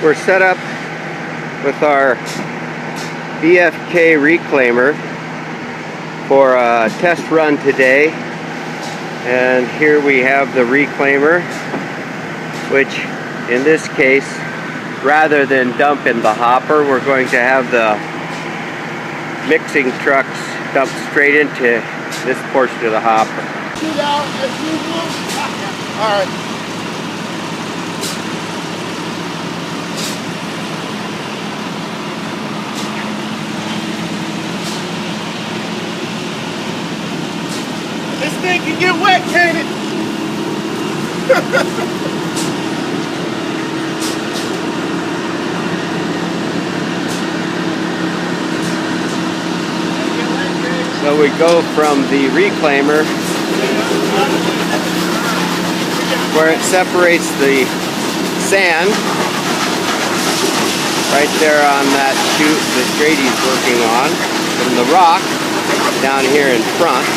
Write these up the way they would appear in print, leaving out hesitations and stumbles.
We're set up with our BFK reclaimer for a test run today, and here we have the reclaimer, which in this case, rather than dump in the hopper, we're going to have the mixing trucks dump straight into this portion of the hopper. Shoot out as usual. All right. This thing can get wet, can't it? So we go from the reclaimer where it separates the sand right there on that chute that Grady's working on from the rock down here in front.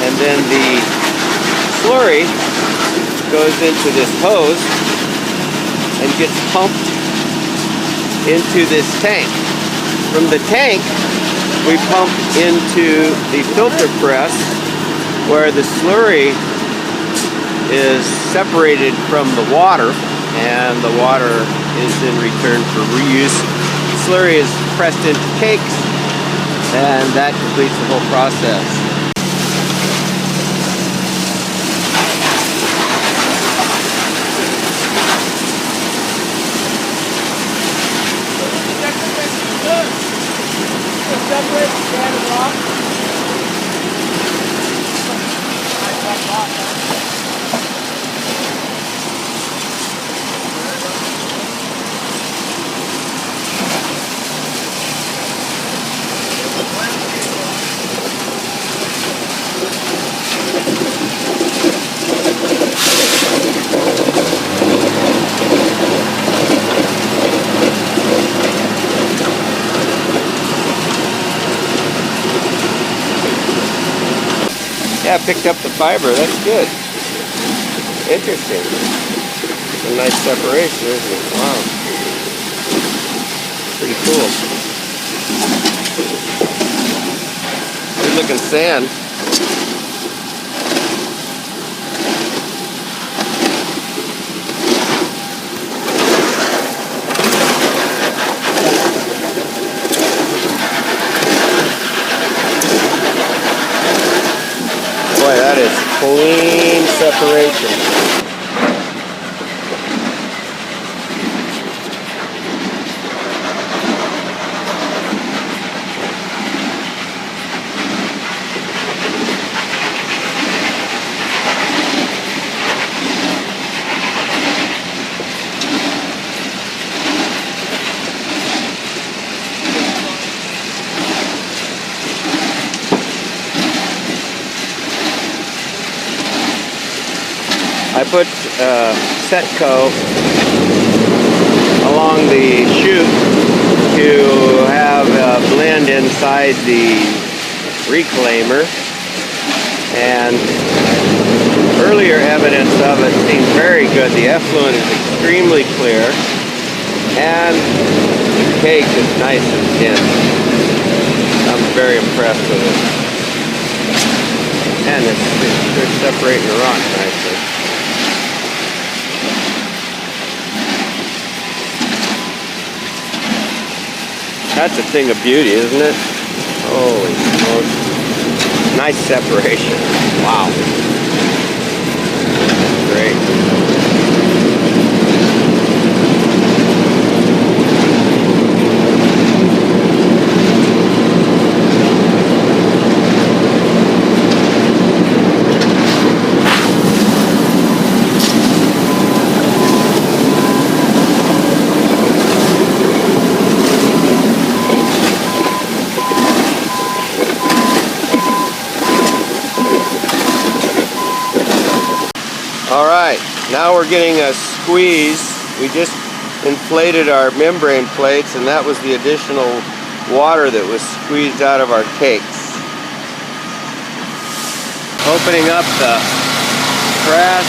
And then the slurry goes into this hose and gets pumped into this tank. From the tank, we pump into the filter press where the slurry is separated from the water, and the water is in return for reuse. The slurry is pressed into cakes, and that completes the whole process. Separate sand and rock. Yeah, picked up the fiber. That's good. Interesting. A nice separation, isn't it? Wow. Pretty cool. Good looking sand. Boy, that is clean separation. I put CETCO along the chute to have a blend inside the reclaimer, and earlier evidence of it seemed very good. The effluent is extremely clear, and the cake is nice and thin. I'm very impressed with it. And they're separating the rock nicely. That's a thing of beauty, isn't it? Holy smokes. Nice separation. Wow. Great. Alright, now we're getting a squeeze. We just inflated our membrane plates, and that was the additional water that was squeezed out of our cakes. Opening up the press.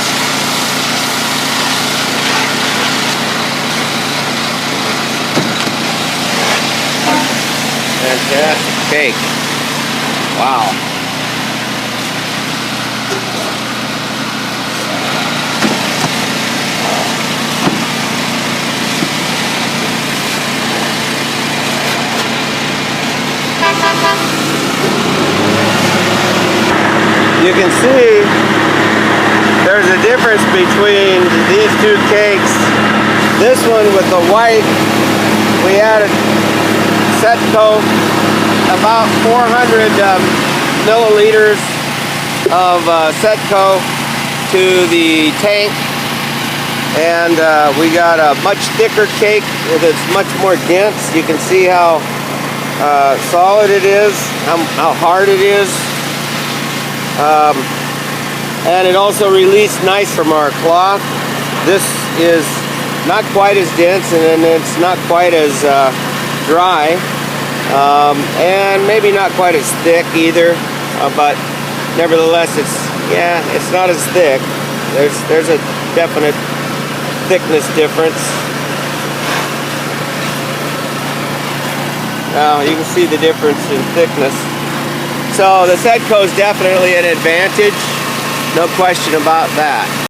Fantastic cake. Wow. You can see there's a difference between these two cakes. This one with the white, we added CETCO, about 400 milliliters of CETCO to the tank, and we got a much thicker cake that's much more dense. You can see how solid it is, how hard it is. And it also released nice from our cloth. This is not quite as dense, and then it's not quite as dry, and maybe not quite as thick either, but nevertheless it's not as thick. There's a definite thickness difference. Now you can see the difference in thickness. So the CETCO is definitely an advantage, no question about that.